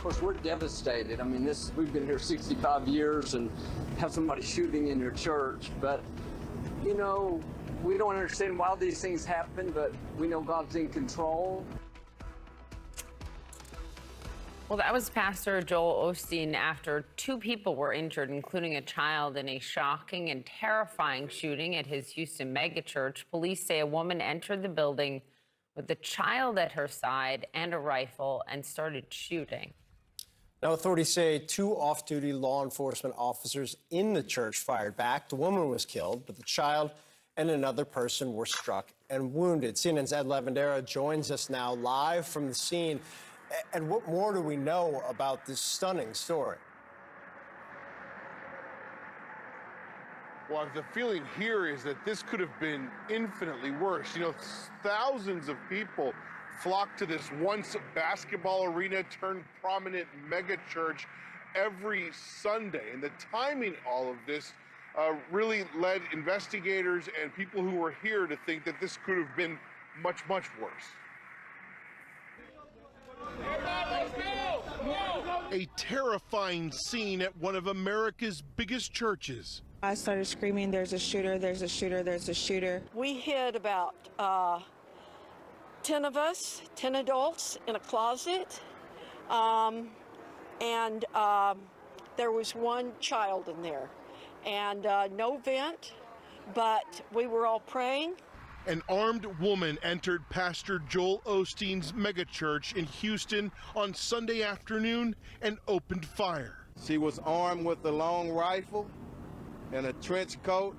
course, we're devastated. I mean, we've been here 65 years and have somebody shooting in your church, but, you know, we don't understand why these things happen, but we know God's in control. Well, that was Pastor Joel Osteen after 2 people were injured, including a child, in a shocking and terrifying shooting at his Houston megachurch. Police say a woman entered the building with a child at her side and a rifle and started shooting. Now, authorities say 2 off-duty law enforcement officers in the church fired back. The woman was killed, but the child and another person were struck and wounded. CNN's Ed Lavandera joins us now live from the scene. And what more do we know about this stunning story? Well, the feeling here is that this could have been infinitely worse. You know, thousands of people flock to this once basketball arena turned prominent mega church every Sunday. And the timing all of this really led investigators and people who were here to think that this could have been much, much worse. A terrifying scene at one of America's biggest churches. I started screaming, "There's a shooter, there's a shooter, there's a shooter." We hid about 10 of us, 10 adults in a closet. There was one child in there. And no vent, but we were all praying. An armed woman entered Pastor Joel Osteen's megachurch in Houston on Sunday afternoon and opened fire. She was armed with a long rifle and a trench coat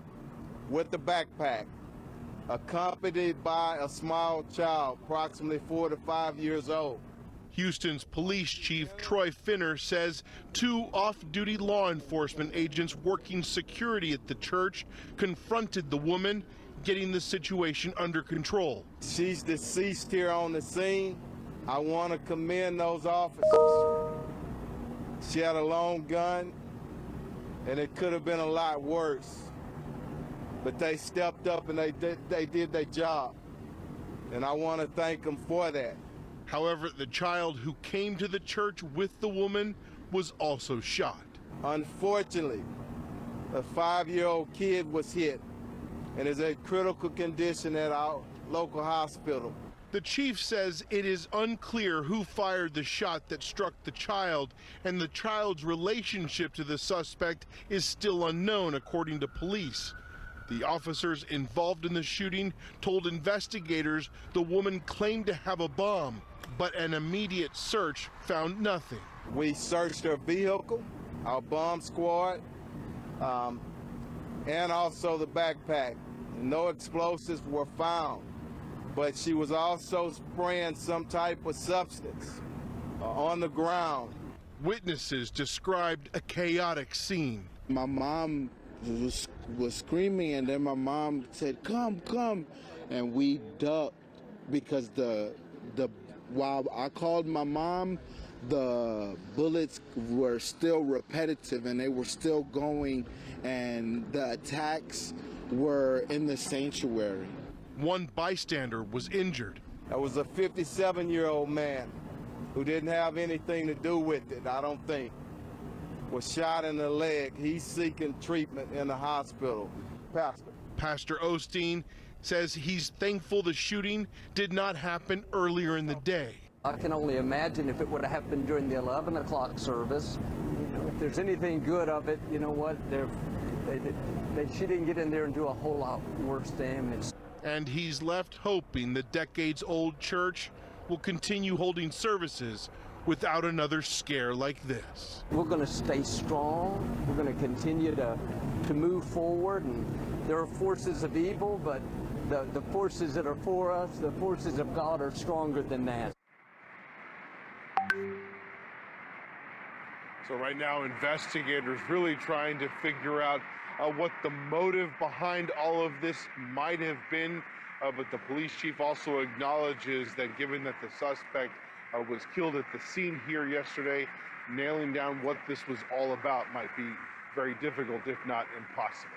with a backpack, accompanied by a small child, approximately 4 to 5 years old. Houston's police chief Troy Finner says 2 off-duty law enforcement agents working security at the church confronted the woman, getting the situation under control. She's deceased here on the scene. I want to commend those officers. She had a long gun, and it could have been a lot worse. But they stepped up and they did their job. And I want to thank them for that. However, the child who came to the church with the woman was also shot. Unfortunately, a 5-year-old kid was hit and is in critical condition at our local hospital. The chief says it is unclear who fired the shot that struck the child, and the child's relationship to the suspect is still unknown, according to police. The officers involved in the shooting told investigators the woman claimed to have a bomb, but an immediate search found nothing. We searched her vehicle, our bomb squad, and also the backpack. No explosives were found, but she was also spraying some type of substance on the ground. Witnesses described a chaotic scene. My mom was screaming, and then my mom said, "Come, come," and we ducked because while I called my mom, the bullets were still repetitive and they were still going, and the attacks were in the sanctuary. One bystander was injured. That was a 57-year-old man who didn't have anything to do with it, I don't think. Was shot in the leg. He's seeking treatment in the hospital. Pastor Osteen says he's thankful the shooting did not happen earlier in the day. I can only imagine if it would have happened during the 11 o'clock service. You know, if there's anything good of it, you know what, she didn't get in there and do a whole lot worse damage. And he's left hoping the decades-old church will continue holding services without another scare like this. We're going to stay strong. We're going to continue to move forward. And there are forces of evil, but the forces that are for us, the forces of God, are stronger than that. So right now, investigators really trying to figure out what the motive behind all of this might have been. But the police chief also acknowledges that given that the suspect was killed at the scene here yesterday, nailing down what this was all about might be very difficult, if not impossible.